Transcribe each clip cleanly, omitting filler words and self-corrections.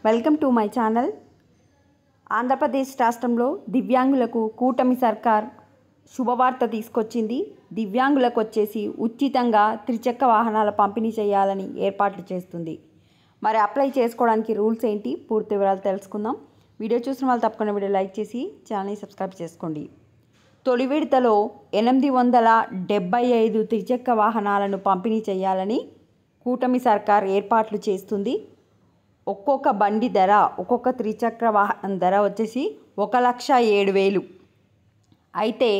Welcome to my channel. Andhra Pradesh రాష్ట్రంలో దివ్యాంగులకు కూటమి సర్కార్ శుభవార్త తీసుకొచ్చింది. దివ్యాంగులకు వచ్చేసి ఉచితంగా త్రిచక్ర వాహనాల పంపిణీ చేయాలని ఏర్పాట్లు చేస్తుంది. మరి అప్లై చేసుకోవడానికి రూల్స్ ఏంటి, పూర్తి వివరాలు తెలుసుకుందాం. వీడియో చూసిన వాళ్ళు తప్పకుండా వీడియో లైక్ చేసి ఛానల్ని సబ్స్క్రైబ్ చేసుకోండి. తొలి విడతలో 875 త్రిచక్ర వాహనాలను పంపిణీ చేయాలని కూటమి సర్కార్ ఏర్పాట్లు చేస్తుంది. ఒక్కొక్క బండి ధర, ఒక్కొక్క త్రిచక్ర వాహనం ధర వచ్చేసి 1,07,000. అయితే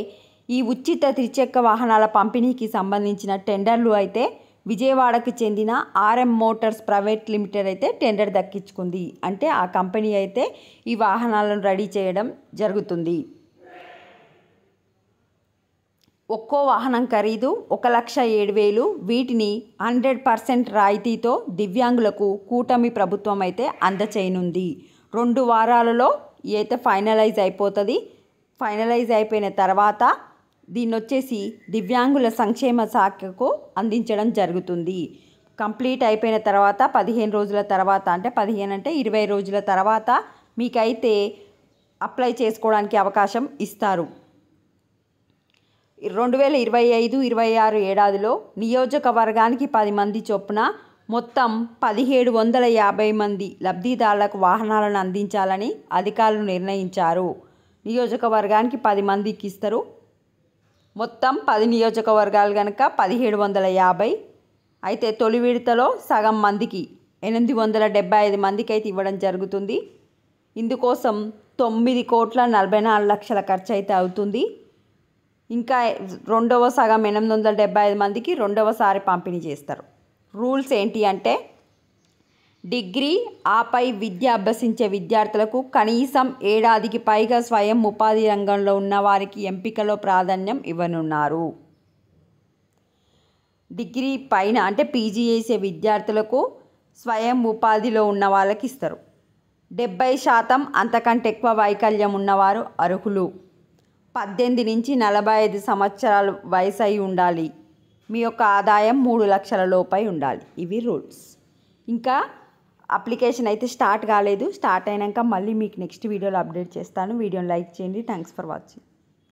ఈ ఉచిత త్రిచక్ర వాహనాల పంపిణీకి సంబంధించిన టెండర్లు అయితే విజయవాడకు చెందిన RM మోటార్స్ ప్రైవేట్ లిమిటెడ్ అయితే టెండర్ దక్కించుకుంది. అంటే ఆ కంపెనీ అయితే ఈ వాహనాలను రెడీ చేయడం జరుగుతుంది. ఒక్కో వాహనం ఖరీదు 1,07,000. వీటిని 100% రాయితీతో దివ్యాంగులకు కూటమి ప్రభుత్వం అయితే అందచేయనుంది. 2 వారాలలో అయితే ఫైనలైజ్ అయిపోతుంది. ఫైనలైజ్ అయిపోయిన తర్వాత దీన్ని వచ్చేసి దివ్యాంగుల సంక్షేమ శాఖకు అందించడం జరుగుతుంది. కంప్లీట్ అయిపోయిన తర్వాత 15 రోజుల తర్వాత, అంటే 20 రోజుల తర్వాత మీకైతే అప్లై చేసుకోవడానికి అవకాశం ఇస్తారు. 2025-26 ఏడాదిలో నియోజకవర్గానికి 10 మంది చొప్పున మొత్తం 1,750 మంది లబ్ధిదారులకు వాహనాలను అందించాలని అధికారులు నిర్ణయించారు. నియోజకవర్గానికి 10 మందికి ఇస్తారు. మొత్తం 10 నియోజకవర్గాలు కనుక 1,750. అయితే తొలి విడతలో సగం మందికి 875 మందికి అయితే ఇవ్వడం జరుగుతుంది. ఇందుకోసం 9,44,00,000 ఖర్చు అయితే అవుతుంది. ఇంకా రెండవ సగం 875 మందికి రెండవసారి పంపిణీ చేస్తారు. రూల్స్ ఏంటి అంటే, డిగ్రీ ఆపై విద్య అభ్యసించే విద్యార్థులకు కనీసం ఏడాదికి పైగా స్వయం ఉపాధి రంగంలో ఉన్న వారికి ఎంపికలో ప్రాధాన్యం ఇవ్వనున్నారు. డిగ్రీ పైన అంటే PG చేసే విద్యార్థులకు స్వయం ఉపాధిలో ఉన్న వాళ్ళకి ఇస్తారు. 70% అంతకంటే ఎక్కువ వైకల్యం ఉన్నవారు అర్హులు. 18 నుంచి 45 సంవత్సరాలు వయసు అయి ఉండాలి. మీ యొక్క ఆదాయం 3 లక్షల లోపై ఉండాలి. ఇవి రూల్స్. ఇంకా అప్లికేషన్ అయితే స్టార్ట్ కాలేదు. స్టార్ట్ అయినాక మళ్ళీ మీకు నెక్స్ట్ వీడియోలో అప్డేట్ చేస్తాను. వీడియోని లైక్ చేయండి. Thanks for watching.